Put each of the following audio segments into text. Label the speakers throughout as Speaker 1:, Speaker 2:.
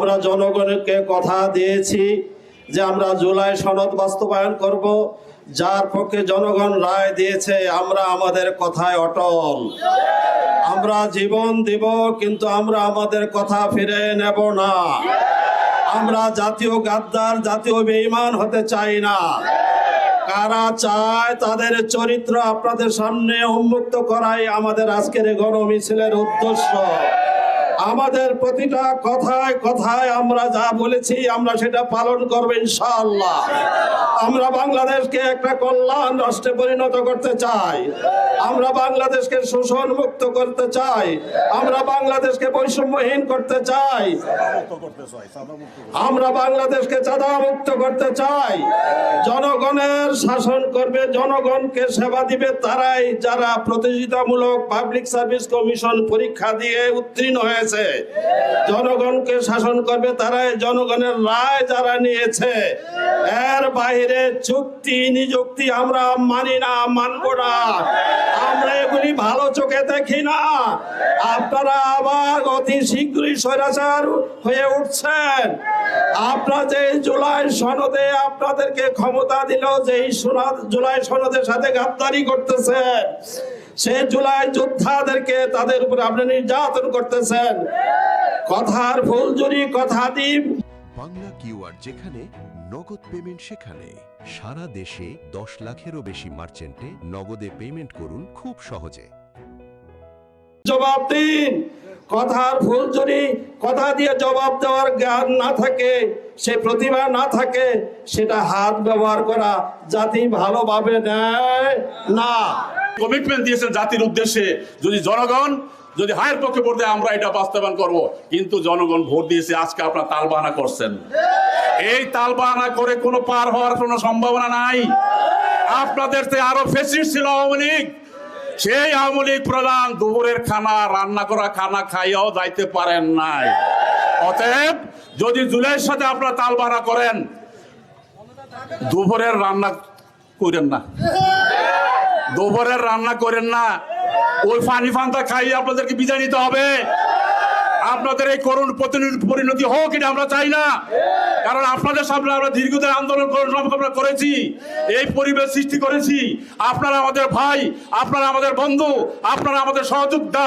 Speaker 1: আমরা জনগণকে কথা দিয়েছি যে আমরা জুলাই সনদ বাস্তবায়ন করব। যার পক্ষে জনগণ রায় দিয়েছে আমরা আমাদের কথায় অটল। আমরা জীবন দিব, কিন্তু আমরা আমাদের কথা ফিরে নেব না। আমরা জাতীয় গাদ্দার, জাতীয় বেঈমান হতে চাই না। কারা চায় তাদের চরিত্র আপনাদের সামনে উন্মুক্ত করাই আমাদের আজকের গণমিছিলের উদ্দেশ্য। আমাদের প্রতিটা কথায় কথায় আমরা যা বলেছি আমরা সেটা পালন করব ইনশাআল্লাহ। আমরা বাংলাদেশকে একটা কল্যাণ রাষ্ট্রে পরিণত করতে চাই। আমরা বাংলাদেশকে শোষণ মুক্ত করতে চাই। আমরা বাংলাদেশকে বৈষম্যহীন করতে চাই। আমরা বাংলাদেশকে চাঁদা মুক্ত করতে চাই। জনগণের শাসন করবে, জনগণকে সেবা দিবে তারাই যারা প্রতিযোগিতামূলক পাবলিক সার্ভিস কমিশন পরীক্ষা দিয়ে উত্তীর্ণ হয়েছে। জনগণকে শাসন করবে তারাই জনগণের রায় যারা নিয়েছে। এর বাইরে চুক্তি নিযুক্তি আমরা মানি না, মানব না। আমরা এগুলি ভালো চোখে দেখি না। আপনারা আবার অতি শীঘ্রই স্বৈরাচার হয়ে উঠছেন। আপনারা যে জুলাই সনদে আপনাদেরকে ক্ষমতা দিল, যে জুলাই সনদের সাথে গাদ্দারি করতেছেন, সে জুলাই যোদ্ধাদেরকে তাদের উপর আপনি নির্যাতন করতেছেন। কথার ফুলঝুরি কথা দিন।
Speaker 2: বাংলা কিউআর যেখানে নগদ পেমেন্ট সেখানে। সারা দেশে 10 লাখেরও বেশি মার্চেন্টে নগদে পেমেন্ট করুন খুব সহজে।
Speaker 1: জবাব দিন। কথার ফুলঝুরি কথা দিয়ে জবাব দেওয়ার জ্ঞান না থাকে, সে প্রতিভা না থাকে, সেটা হাত ব্যবহার করা জাতি ভালোভাবে নেয় না।
Speaker 3: কমিটমেন্ট দিয়েছেন জাতির উদ্দেশ্যে, যদি জনগণ যদি হায়ের পক্ষে ভোট দেয় আমরা এটা বাস্তবায়ন করব। কিন্তু জনগণ ভোট দিয়েছে, আজকে আপনারা তালবাহানা করছেন। এই তালবাহানা করে কোনো পার হওয়ার কোনো সম্ভাবনা নাই। আপনাদের তো আরো ফেসিস্ট ছিল আওয়ামী লীগ। সেই আওয়ামী লীগ প্রধান দুপুরের খানা, রান্না করা খানা খাইয়াও যাইতে পারেন নাই। অতএব যদি জুলাইয়ের সাথে আপনারা তালবাহানা করেন, দুপুরের রান্না করেন না, দুপুরের রান্না করেন না, ওই পানি ফান্তা খাইয়ে আপনাদেরকে বিদায় নিতে হবে। আপনাদের এই করুণ পরিণতি হোক এটা আমরা চাই না। কারণ আপনাদের সামনে আমরা দীর্ঘদিন আন্দোলন করেছি, এই পরিবেশ সৃষ্টি করেছি। আপনারা আমাদের ভাই, আপনারা আমাদের বন্ধু, আপনারা আমাদের সহযোদ্ধা,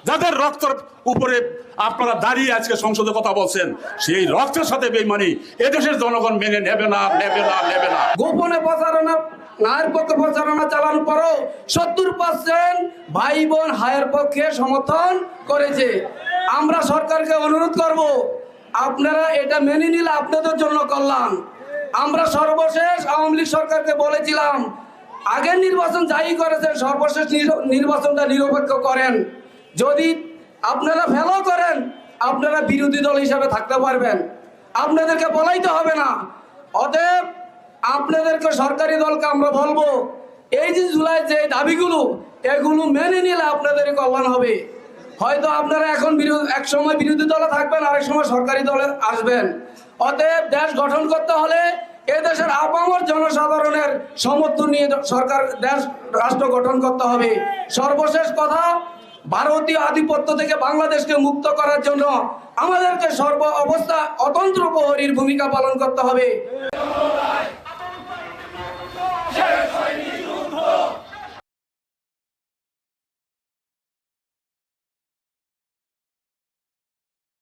Speaker 3: যাদের রক্তের উপরে আপনারা দাঁড়িয়ে আজকে সংসদে কথা বলছেন, সেই রক্তের সাথে বেইমানি এদেশের জনগণ মেনে নেবে না, নেবে না, নেবে না।
Speaker 4: গোপনে প্রচারণা, নায়ের পক্ষে প্রচারণা চালানোর পরও 70% ভাই বোন হায়ের পক্ষে সমর্থন করেছে। আমরা সরকারকে অনুরোধ করব, আপনারা এটা মেনে নিলে আপনাদের জন্য কল্যাণ। আমরা সর্বশেষ আওয়ামী লীগ সরকারকে বলেছিলাম, আগের নির্বাচন যাই করেছেন সর্বশেষ নির্বাচনটা নিরপেক্ষ করেন। যদি আপনারা ফেলো করেন, আপনারা বিরোধী দল হিসাবে থাকতে পারবেন, আপনাদেরকে বলাইতে হবে না। অতএব আপনাদেরকে সরকারি দলকে আমরা বলবো, এই যে জুলাই যে দাবিগুলো, এগুলো মেনে নিলে আপনাদের কল্যাণ হবে। হয়তো আপনারা এখন এক সময় বিরোধী দলে থাকবেন, আরেক সময় সরকারি দলে আসবেন। অতএব দেশ গঠন করতে হলে এদেশের আপামর জনসাধারণের সমর্থন নিয়ে সরকার দেশ রাষ্ট্র গঠন করতে হবে। সর্বশেষ কথা, ভারতীয় আধিপত্য থেকে বাংলাদেশকে মুক্ত করার জন্য আমাদেরকে সর্ব অবস্থা অতন্ত্র প্রহরীর ভূমিকা পালন করতে হবে।